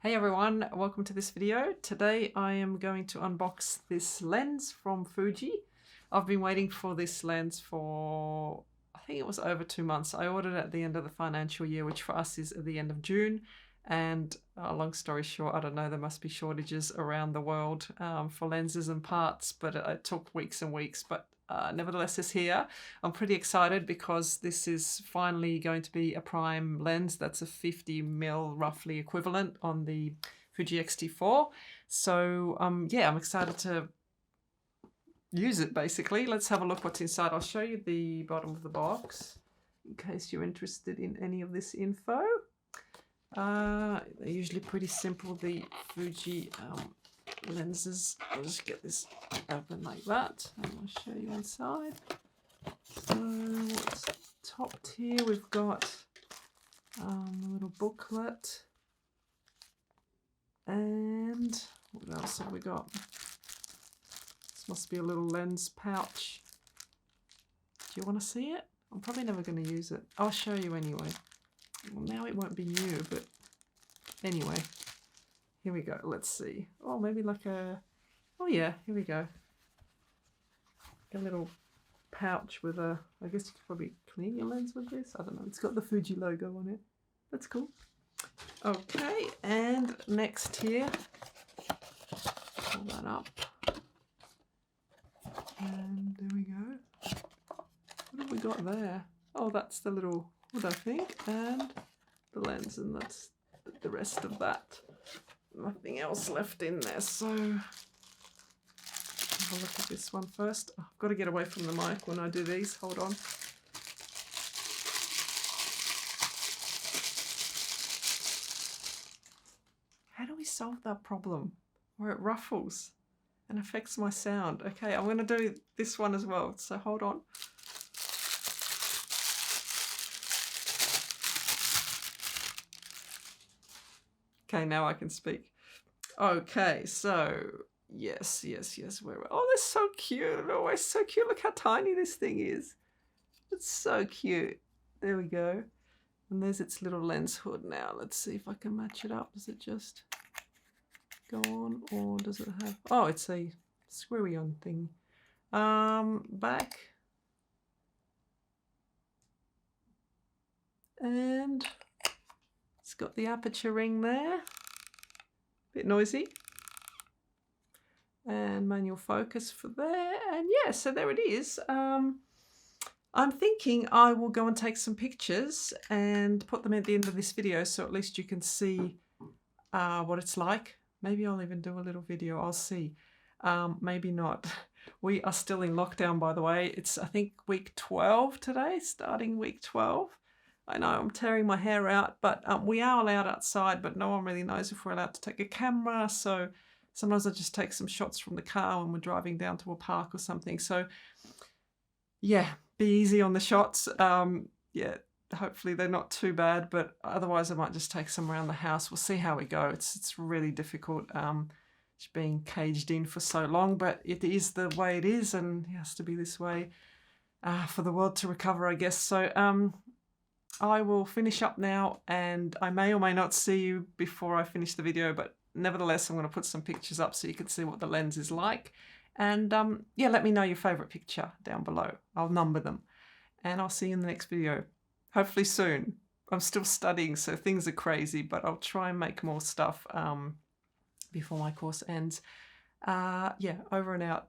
Hey everyone, welcome to this video. Today I am going to unbox this lens from Fuji. I've been waiting for this lens for, I think it was over 2 months. I ordered it at the end of the financial year, which for us is at the end of June. And long story short, I don't know, there must be shortages around the world for lenses and parts, but it took weeks and weeks. But nevertheless, it's here. I'm pretty excited because this is finally going to be a prime lens. That's a 50mm roughly equivalent on the Fuji X-T4. So yeah, I'm excited to use it basically. Let's have a look what's inside. I'll show you the bottom of the box in case you're interested in any of this info. They're usually pretty simple, the Fuji lenses. I'll just get this open like that and I'll show you inside. So what's topped here? We've got a little booklet, and what else have we got? This must be a little lens pouch. Do you want to see it? I'm probably never going to use it. I'll show you anyway. Well, now it won't be new, but anyway. Here we go. Let's see. Oh, maybe like a... Oh yeah, here we go. A little pouch with a... I guess you could probably clean your lens with this. I don't know. It's got the Fuji logo on it. That's cool. Okay, and next here. Pull that up. And there we go. What have we got there? Oh, that's the little hood, I think. And the lens, and that's the rest of that. Nothing else left in there, so have a look at this one first. Oh, I've got to get away from the mic when I do these. Hold on. How do we solve that problem where it ruffles and affects my sound? Okay, I'm going to do this one as well, so hold on. Okay, now I can speak. Okay, so yes. Oh, they're so cute. Oh, it's so cute. Look how tiny this thing is. It's so cute. There we go. And there's its little lens hood now. Let's see if I can match it up. Does it just go on, or does it have... Oh, it's a screwy on thing. Back. And it's got the aperture ring there. Bit noisy. And manual focus for there. And yeah, so there it is. I'm thinking I will go and take some pictures and put them at the end of this video, so at least you can see what it's like. Maybe I'll even do a little video. I'll see. Maybe not. We are still in lockdown, by the way. It's, I think, week 12 today, starting week 12. I know I'm tearing my hair out, but we are allowed outside, but no one really knows if we're allowed to take a camera. So sometimes I just take some shots from the car when we're driving down to a park or something. So yeah, be easy on the shots. Yeah, hopefully they're not too bad, but otherwise I might just take some around the house. We'll see how we go. It's really difficult just being caged in for so long, but it is the way it is, and it has to be this way for the world to recover, I guess. So I will finish up now, and I may or may not see you before I finish the video, but nevertheless I'm going to put some pictures up so you can see what the lens is like. And yeah, let me know your favourite picture down below. I'll number them, and I'll see you in the next video, hopefully soon. I'm still studying, so things are crazy, but I'll try and make more stuff before my course ends. Yeah, over and out.